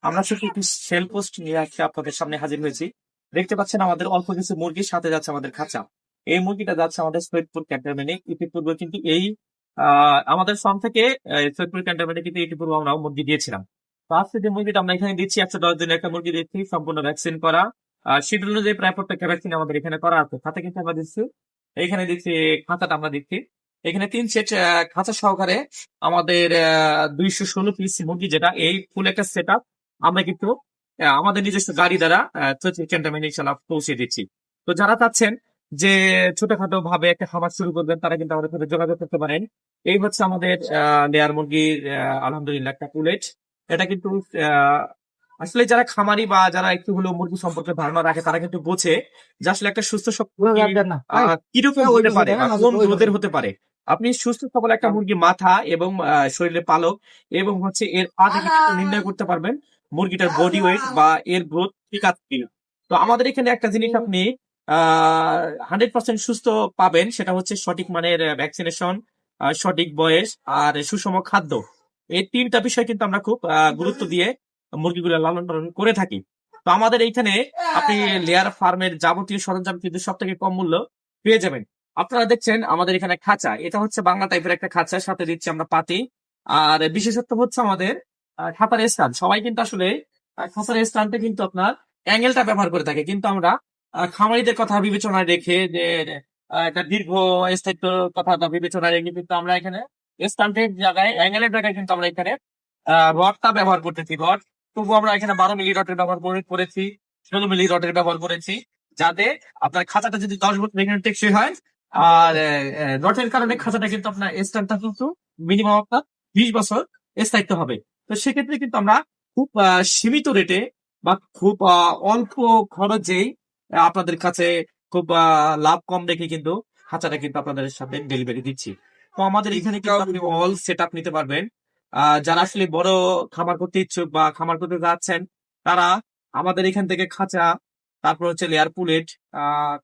আমরা শুধু একটি সেল পোস্ট নিয়ে আসছি আপনাদের সামনে হাজির হয়েছি। দেখতে পাচ্ছেন আমাদের অল্প কিছু মুরগির সাথে যাচ্ছে আমাদের খাঁচা। এই মুরগিটা যাচ্ছে আমাদের সৈয়দপুর ক্যান্টনমেন্টে। ইতিপূর্বে কিন্তু এই আমাদের ফার্ম থেকে সৈয়দপুর ক্যান্টনমেন্টে কিন্তু ইতিপূর্বে আমরা মুরগি দিয়েছিলাম। তো আজকে যে মুরগিটা আমরা এখানে দিচ্ছি 110 দিনের একটা মুরগি দিচ্ছি, সম্পূর্ণ ভ্যাকসিন করা। শিডিউল অনুযায়ী প্রায় প্রত্যেকটা ভ্যাকসিন আমাদের এখানে করা আছে। সাথে কিন্তু আমরা দিচ্ছি, এইখানে দিচ্ছি খাঁচাটা আমরা দিচ্ছি। এখানে 3 সেট খাঁচা সহকারে আমাদের 216 পিস মুরগি, যেটা এই ফুল একটা সেট আমরা কিন্তু আমাদের নিজস্ব গাড়ি দ্বারা ক্যান্টনমেন্টে ইনশাল্লাহ পৌঁছে দিচ্ছি। তো যারা চাচ্ছেন যে ছোটখাটো ভাবে একটা খামার শুরু করবেন, তারা কিন্তু আমাদের সাথে যোগাযোগ করতে পারেন। এই হচ্ছে আমাদের লেয়ার মুরগির আলহামদুলিল্লাহ একটা পুলেট। এটা কিন্তু আহ, আসলে যারা খামারি বা যারা একটু হলেও মুরগি সম্পর্কে ধারণা রাখে, তারা কিন্তু বোঝে যে আসলে একটা সুস্থ সবল মুরগি কিরকম হতে পারে বা কোন গ্রোথের হতে পারে। আপনি সুস্থ সবল একটা মুরগি মাথা এবং শরীরের পালক এবং হচ্ছে এর পা দেখে কিন্তু নির্ণয় করতে পারবেন মুরগিটার বডি ওয়েট বা এর গ্রোথ ঠিক আছে কিনা। তো আমাদের এখানে একটা জিনিস আপনি 100% সুস্থ পাবেন, সেটা হচ্ছে সঠিক মানের ভ্যাকসিনেশন, সঠিক বয়স আর সুষম খাদ্য। এই 3টা বিষয় কিন্তু আমরা খুব গুরুত্ব দিয়ে মুরগিগুলো লালন পালন করে থাকি। তো আমাদের এইখানে আপনি লেয়ার ফার্মের যাবতীয় সরঞ্জাম কিন্তু সব থেকে কম মূল্য পেয়ে যাবেন। আপনারা দেখছেন আমাদের এখানে খাঁচা, এটা হচ্ছে বাংলা টাইপের একটা খাঁচা, সাথে দিচ্ছি আমরা পাতি। আর বিশেষত্ব হচ্ছে আমাদের খাতার স্থান। সবাই কিন্তু আসলে খাতার স্থানটা কিন্তু আপনার অ্যাঙ্গেলটা ব্যবহার করে থাকে, কিন্তু আমরা খামারিদের কথা বিবেচনায় রেখে যে একটা দীর্ঘ স্থায়িত্ব কথা বিবেচনায় রেখে কিন্তু আমরা এখানে স্থানটির জায়গায় অ্যাঙ্গেলের জায়গায় কিন্তু আমরা এখানে রডটা ব্যবহার করতেছি। রড তবু আমরা এখানে 12 মিলি রডের ব্যবহার করেছি, 16 মিলি রডের ব্যবহার করেছি, যাতে আপনার খাঁচাটা যদি 10 বছর এখানে টেকসই হয়। আর রডের কারণে খাঁচাটা কিন্তু আপনার স্ট্যান্ডটা কিন্তু মিনিমাম আপনার 20 বছর স্থায়িত্ব হবে। তো সেক্ষেত্রে কিন্তু আমরা খুব সীমিত রেটে বা খুব অল্প খরচেই আপনাদের কাছে খুব লাভ কম রেখে কিন্তু খাঁচাটা কিন্তু আপনাদের সাথে ডেলিভারি দিচ্ছি। তো আমাদের এখানে কিন্তু আপনি অল সেট আপ নিতে পারবেন। যারা আসলে বড় খামার করতে ইচ্ছুক বা খামার করতে যাচ্ছেন, তারা আমাদের এখান থেকে খাঁচা, তারপর হচ্ছে লেয়ার পুলেট,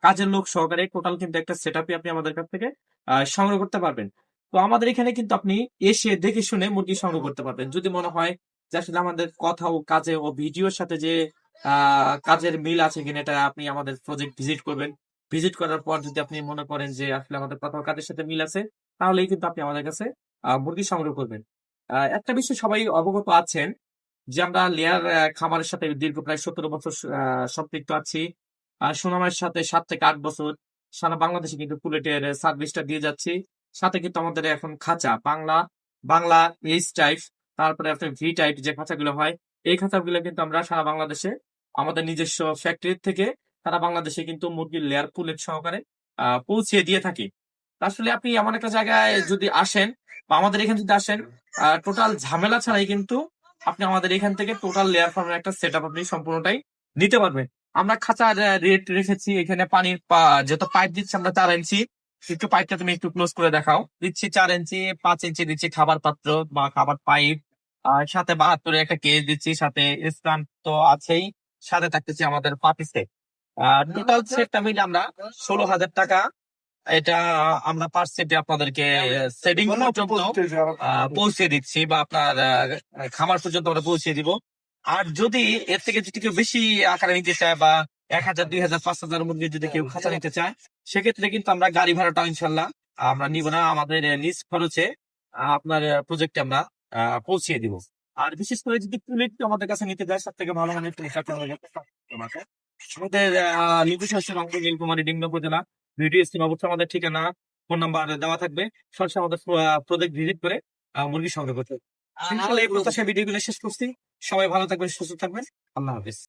কাজের লোক সহকারে টোটাল কিন্তু একটা সেট আপই আপনি আমাদের কাছ থেকে সংগ্রহ করতে পারবেন। তো আমাদের এখানে কিন্তু আপনি এসে দেখে শুনে মুরগি সংগ্রহ করতে পারবেন। যদি মনে হয় যে আসলে আমাদের কথা ও কাজে ও ভিডিওর সাথে যে কাজের মিল আছে কিনা, এটা আপনি আমাদের প্রজেক্ট ভিজিট করবেন। ভিজিট করার পর যদি আপনি মনে করেন যে আসলে আমাদের কথা ও কাজের সাথে মিল আছে, তাহলেই কিন্তু আপনি আমাদের কাছে মুরগি সংগ্রহ করবেন। একটা বিষয় সবাই অবগত আছেন যে আমরা লেয়ার খামারের সাথে দীর্ঘ প্রায় 17 বছর সম্পৃক্ত আছি। সুনামের সাথে 7 থেকে 8 বছর সারা বাংলাদেশে কিন্তু পুলেটের সার্ভিসটা দিয়ে যাচ্ছি। সাথে কিন্তু আমাদের এখন খাঁচা বাংলা বাংলা এইচ টাইপ, তারপরে আপনার ভি টাইপ যে খাঁচাগুলো হয়, এই খাঁচাগুলো কিন্তু আমরা সারা বাংলাদেশে আমাদের নিজস্ব ফ্যাক্টরি থেকে সারা বাংলাদেশে কিন্তু মুরগির লেয়ার পুলেট সহকারে পৌঁছিয়ে দিয়ে থাকি। তা আসলে আপনি এমন একটা জায়গায় যদি আসেন বা আমাদের এখানে যদি আসেন, টোটাল ঝামেলা ছাড়াই কিন্তু আপনি আমাদের এখান থেকে টোটাল লেয়ার ফার্মের একটা সেট আপ আপনি সম্পূর্ণটাই নিতে পারবেন। আমরা খাঁচার রেট রেখেছি এখানে পানির যত পাইপ দিচ্ছি আমরা 4 ইঞ্চি। একটু পাইপটা তুমি একটু ক্লোজ করে দেখাও। দিচ্ছি 4 ইঞ্চি, 5 ইঞ্চি দিচ্ছি খাবার পাত্র বা খাবার পাইপ, আর সাথে 72 একটা কেজ দিচ্ছি, সাথে স্ট্যান্ড তো আছেই, সাথে থাকতেছি আমাদের পাতি সেট। টোটাল সেটটা মিলে আমরা 16,000 টাকা এটা আমরা পার সেটে আপনাদেরকে সেটিং পর্যন্ত পৌঁছে দিচ্ছি, বা আপনার খামার পর্যন্ত আমরা পৌঁছে দিব। আর যদি এর থেকে যদি কেউ বেশি আকারে নিতে চায় বা 1,000, 2,000, 5,000 এর মধ্যে যদি কেউ খাঁচা নিতে চায়, সেক্ষেত্রে কিন্তু আমরা গাড়ি ভাড়াটা ইনশাল্লাহ আমরা নিব না, আমাদের নিজ খরচে আপনার প্রজেক্টে আমরা পৌঁছিয়ে দিব। আর বিশেষ করে যদি প্লেট আমাদের কাছে নিতে যায়, সব থেকে ভালো মানে আমাদের নিজস্ব হচ্ছে রংপুর নীলকুমারী ডিঙ্গা উপজেলা। ভিডিও স্ক্রিন অবশ্যই আমাদের ঠিকানা, ফোন নাম্বার দেওয়া থাকবে। সরাসরি আমাদের প্রজেক্ট ভিজিট করে মুরগি সংগ্রহ করতে হবে। ইনশাআল্লাহ এই প্রত্যাশা ভিডিওগুলো শেষ করছি। সবাই ভালো থাকবেন, সুস্থ থাকবেন। আল্লাহ হাফেজ।